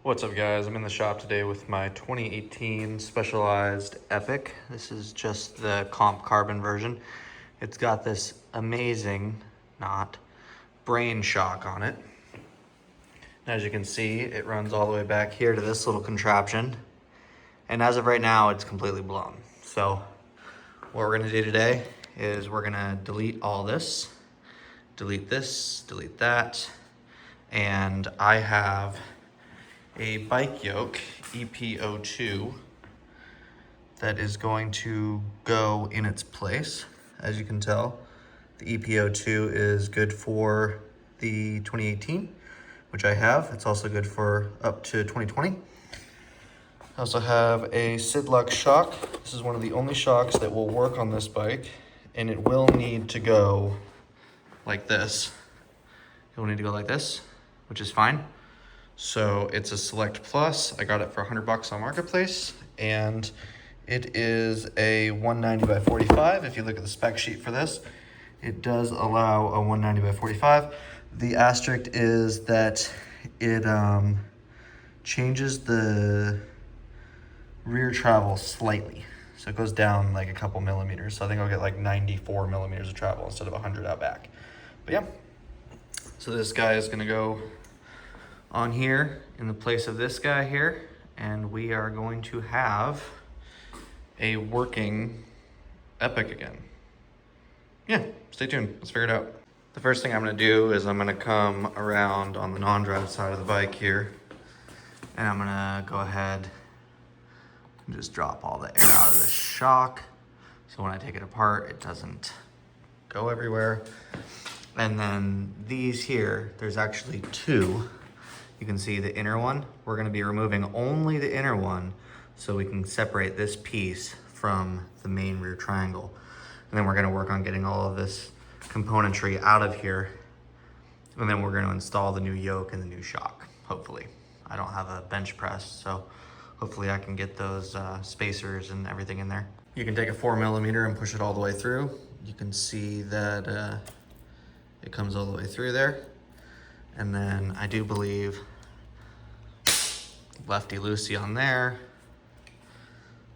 What's up guys, I'm in the shop today with my 2018 Specialized Epic. This is just the comp carbon version. It's got this amazing, brain shock on it. As you can see, it runs all the way back here to this little contraption. And as of right now, it's completely blown. So what we're gonna do today is we're gonna delete all this, delete that. And I have a bike yoke, EPO2, that is going to go in its place. As you can tell, the EPO2 is good for the 2018, which I have. It's also good for up to 2020. I also have a Sidlux shock. This is one of the only shocks that will work on this bike, and it will need to go like this. It will need to go like this, which is fine. So it's a Select Plus. I got it for $100 on Marketplace, and it is a 190 by 45. If you look at the spec sheet for this, it does allow a 190 by 45. The asterisk is that it changes the rear travel slightly. So it goes down like a couple millimeters. So I think I'll get like 94 millimeters of travel instead of 100 out back. But yeah, so this guy is gonna go on here in the place of this guy here, and we are going to have a working Epic again. Yeah, stay tuned, let's figure it out. The first thing I'm gonna do is I'm gonna come around on the non-drive side of the bike here, and I'm gonna go ahead and just drop all the air out of this shock, so when I take it apart, it doesn't go everywhere. And then these here, there's actually two. You can see the inner one. We're gonna be removing only the inner one so we can separate this piece from the main rear triangle. And then we're gonna work on getting all of this componentry out of here. And then we're gonna install the new yoke and the new shock, hopefully. I don't have a bench press, so hopefully I can get those spacers and everything in there. You can take a 4mm and push it all the way through. You can see that it comes all the way through there. And then I do believe lefty-loosey on there.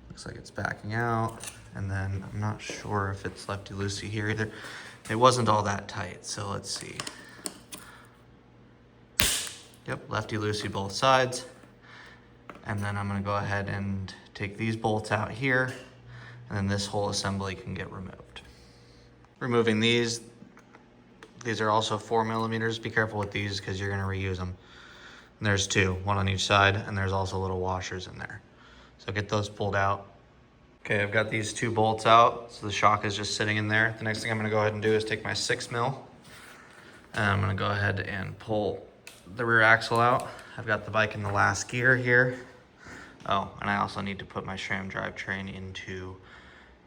Looks like it's backing out. And then I'm not sure if it's lefty-loosey here either. It wasn't all that tight, so let's see. Yep, lefty-loosey both sides. And then I'm gonna go ahead and take these bolts out here, and then this whole assembly can get removed. Removing these are also 4mm. Be careful with these because you're gonna reuse them. And there's two, one on each side, and there's also little washers in there. So get those pulled out. Okay, I've got these two bolts out, so the shock is just sitting in there. The next thing I'm gonna go ahead and do is take my 6mm, and I'm gonna go ahead and pull the rear axle out. I've got the bike in the last gear here. Oh, and I also need to put my SRAM drivetrain into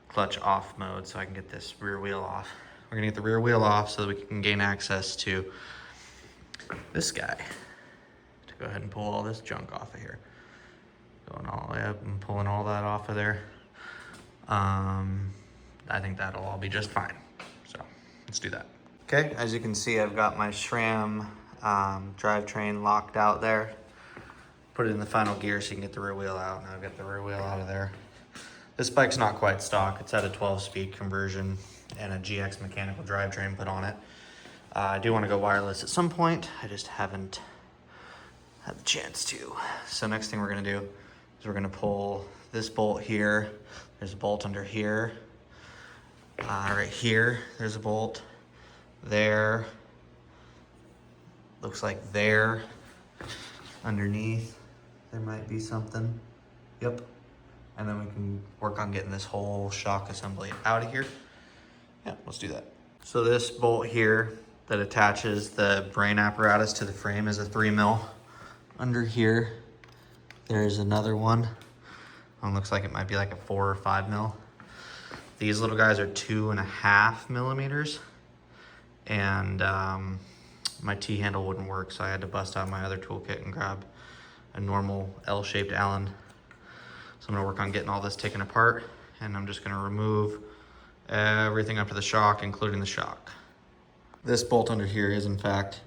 clutch off mode so I can get this rear wheel off. We're gonna get the rear wheel off so that we can gain access to this guy to go ahead and pull all this junk off of here. Going all the way up and pulling all that off of there. I think that'll all be just fine. So let's do that. Okay, as you can see, I've got my SRAM drivetrain locked out there. Put it in the final gear so you can get the rear wheel out. Now I've got the rear wheel out of there. This bike's not quite stock. It's had a 12-speed conversion and a GX mechanical drivetrain put on it. I do want to go wireless at some point. I just haven't had the chance to. So next thing we're gonna do is we're gonna pull this bolt here. There's a bolt under here. Right here, there's a bolt. There. Looks like there. Underneath, there might be something. Yep. And then we can work on getting this whole shock assembly out of here. Yeah, let's do that. So this bolt here that attaches the brain apparatus to the frame is a 3mm. Under here, there's another one. Looks like it might be like a 4 or 5mm. These little guys are 2.5mm. And my T-handle wouldn't work, so I had to bust out my other toolkit and grab a normal L-shaped Allen. So I'm gonna work on getting all this taken apart, and I'm just gonna remove everything up to the shock, including the shock. This bolt under here is in fact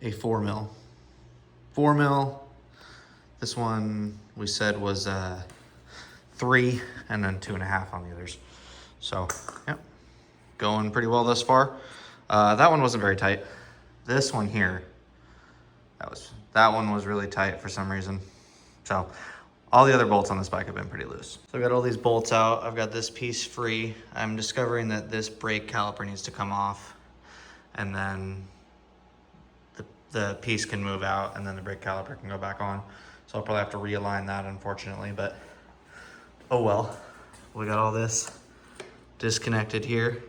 a 4mm. 4mm This one we said was 3 and then 2.5 on the others. So, yep, going pretty well thus far. That one wasn't very tight. This one here, that one was really tight for some reason. So, all the other bolts on this bike have been pretty loose. So I've got all these bolts out. I've got this piece free. I'm discovering that this brake caliper needs to come off, and then the piece can move out, and then the brake caliper can go back on. So I'll probably have to realign that, unfortunately, but oh well. We got all this disconnected here.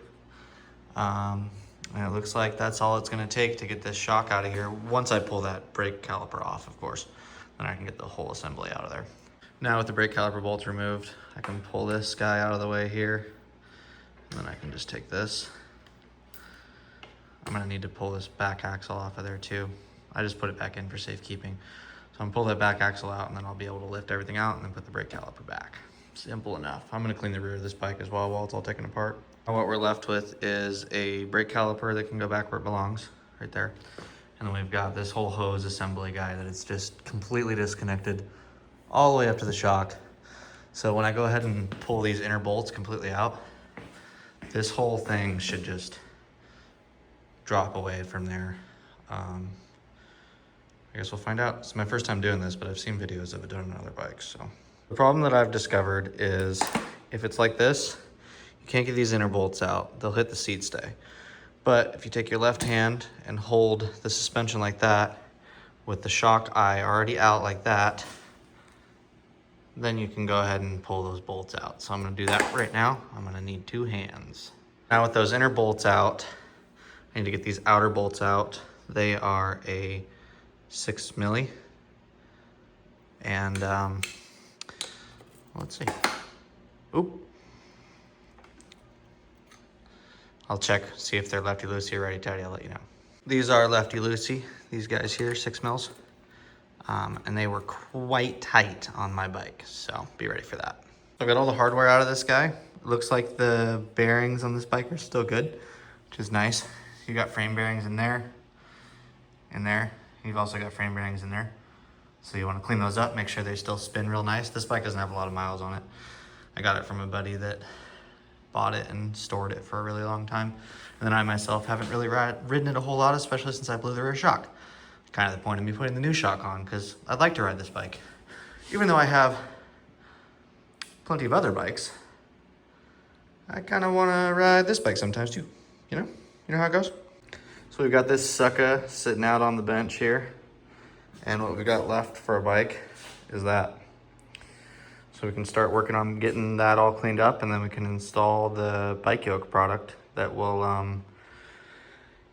And it looks like that's all it's gonna take to get this shock out of here. Once I pull that brake caliper off, of course, then I can get the whole assembly out of there. Now with the brake caliper bolts removed, I can pull this guy out of the way here, and then I can just take this. I'm gonna need to pull this back axle off of there too. I just put it back in for safekeeping. So I'm gonna pull that back axle out, and then I'll be able to lift everything out and then put the brake caliper back. Simple enough. I'm gonna clean the rear of this bike as well while it's all taken apart. Now what we're left with is a brake caliper that can go back where it belongs, right there. And then we've got this whole hose assembly guy that it's just completely disconnected all the way up to the shock. So when I go ahead and pull these inner bolts completely out, this whole thing should just drop away from there. I guess we'll find out. It's my first time doing this, but I've seen videos of it done on other bikes. So the problem that I've discovered is if it's like this, you can't get these inner bolts out. They'll hit the seat stay. But if you take your left hand and hold the suspension like that, with the shock eye already out like that, then you can go ahead and pull those bolts out. So I'm gonna do that right now. I'm gonna need 2 hands. Now with those inner bolts out, I need to get these outer bolts out. They are a 6 milli. And let's see. Oop. I'll check, see if they're lefty-loosey or righty-tighty, I'll let you know. These are lefty-loosey, these guys here, 6 mils. And they were quite tight on my bike, so be ready for that. I've got all the hardware out of this guy. It looks like the bearings on this bike are still good, which is nice. You got frame bearings in there. You've also got frame bearings in there. So you want to clean those up, make sure they still spin real nice. This bike doesn't have a lot of miles on it. I got it from a buddy that bought it and stored it for a really long time. And then I myself haven't really ridden it a whole lot, especially since I blew the rear shock. Kind of the point of me putting the new shock on, because I'd like to ride this bike. Even though I have plenty of other bikes, I kind of want to ride this bike sometimes too. You know how it goes? So we've got this sucker sitting out on the bench here. And what we got left for a bike is that. So we can start working on getting that all cleaned up, and then we can install the bike yoke product that will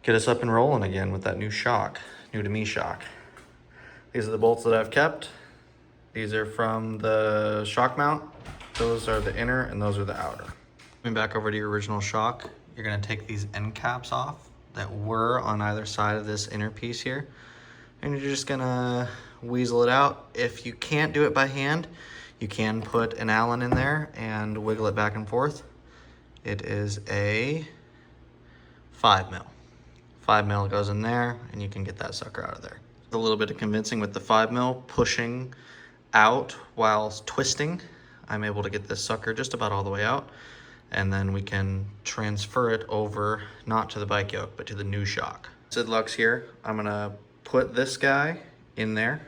get us up and rolling again with that new shock, new to me shock. These are the bolts that I've kept. These are from the shock mount. Those are the inner and those are the outer. Coming back over to your original shock, you're gonna take these end caps off that were on either side of this inner piece here. And you're just gonna weasel it out. If you can't do it by hand, you can put an Allen in there and wiggle it back and forth. It is a 5 mil. 5 mil goes in there and you can get that sucker out of there. A little bit of convincing with the 5 mil pushing out while twisting. I'm able to get this sucker just about all the way out, and then we can transfer it over, not to the bike yoke, but to the new shock. Sid Lux here. I'm gonna put this guy in there.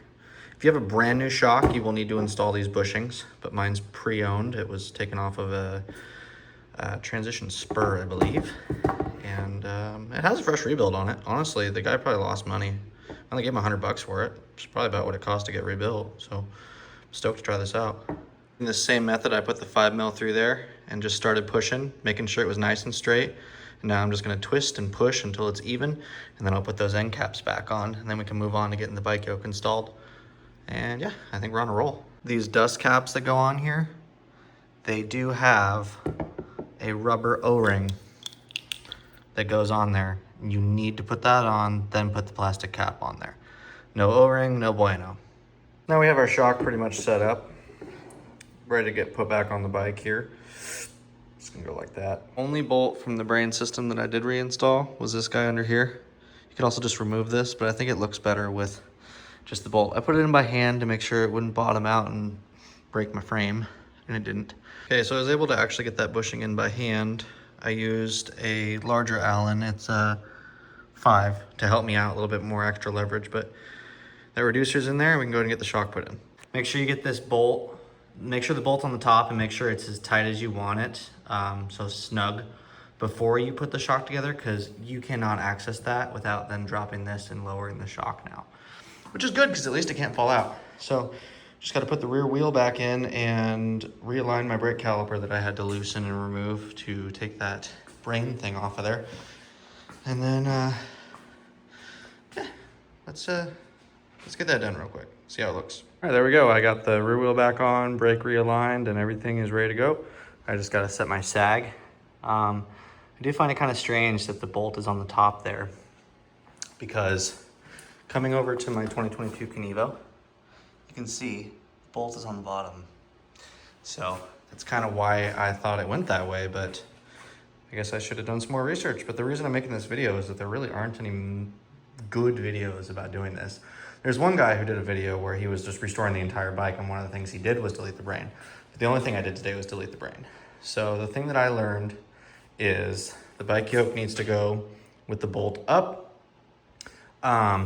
If you have a brand new shock, you will need to install these bushings, but mine's pre-owned. It was taken off of a transition spur, I believe. And it has a fresh rebuild on it. Honestly, the guy probably lost money. I only gave him $100 for it. It's probably about what it cost to get rebuilt. So I'm stoked to try this out. In the same method, I put the 5 mil through there and just started pushing, making sure it was nice and straight. And now I'm just gonna twist and push until it's even, and then I'll put those end caps back on, and then we can move on to getting the bike yoke installed. And yeah, I think we're on a roll. These dust caps that go on here, they do have a rubber O-ring that goes on there. You need to put that on, then put the plastic cap on there. No O-ring, no bueno. Now we have our shock pretty much set up, ready to get put back on the bike here. It's gonna go like that. Only bolt from the brain system that I did reinstall was this guy under here. You could also just remove this, but I think it looks better with just the bolt. I put it in by hand to make sure it wouldn't bottom out and break my frame, and it didn't. Okay, so I was able to actually get that bushing in by hand. I used a larger Allen. It's a 5 to help me out, a little bit more extra leverage, but that reducer's in there, and we can go ahead and get the shock put in. Make sure you get this bolt, make sure the bolt's on the top and make sure it's as tight as you want it, so snug, before you put the shock together, because you cannot access that without then dropping this and lowering the shock now. Which is good, because at least it can't fall out. So just got to put the rear wheel back in and realign my brake caliper that I had to loosen and remove to take that brain thing off of there. And then, yeah, let's get that done real quick, see how it looks. All right, there we go. I got the rear wheel back on, brake realigned, and everything is ready to go. I just got to set my sag. I do find it kind of strange that the bolt is on the top there, because coming over to my 2022 Kenevo, you can see the bolt is on the bottom. So that's kind of why I thought it went that way, but I guess I should have done some more research. But the reason I'm making this video is that there really aren't any good videos about doing this. There's one guy who did a video where he was just restoring the entire bike, and one of the things he did was delete the brain. But the only thing I did today was delete the brain. So the thing that I learned is the bike yoke needs to go with the bolt up.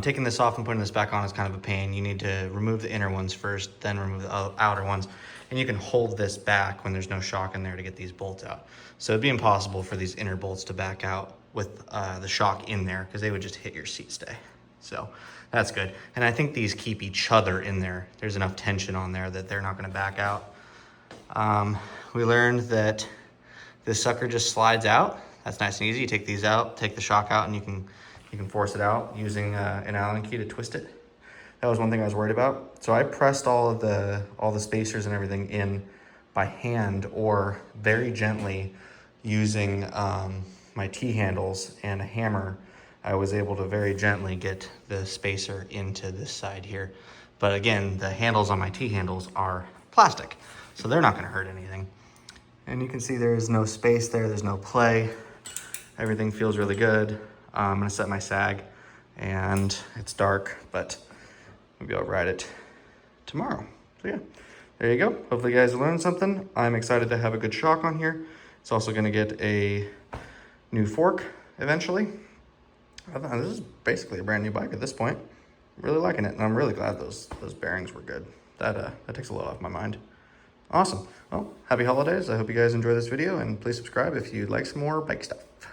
Taking this off and putting this back on is kind of a pain. You need to remove the inner ones first, then remove the outer ones. And you can hold this back when there's no shock in there to get these bolts out. So it'd be impossible for these inner bolts to back out with the shock in there, because they would just hit your seat stay. So that's good. And I think these keep each other in there. There's enough tension on there that they're not gonna back out. We learned that this sucker just slides out. That's nice and easy. You take these out, take the shock out, and you can force it out using an Allen key to twist it. That was one thing I was worried about. So I pressed all the spacers and everything in by hand, or very gently using my T-handles and a hammer. I was able to very gently get the spacer into this side here. But again, the handles on my T-handles are plastic, so they're not gonna hurt anything. And you can see there's no space there, there's no play. Everything feels really good. I'm gonna set my sag, and it's dark, but maybe I'll ride it tomorrow. So yeah, there you go. Hopefully you guys learned something. I'm excited to have a good shock on here. It's also gonna get a new fork eventually. This is basically a brand new bike at this point. Really liking it, and I'm really glad those bearings were good. That takes a load off my mind. Awesome. Well, happy holidays. I hope you guys enjoy this video, and please subscribe if you'd like some more bike stuff.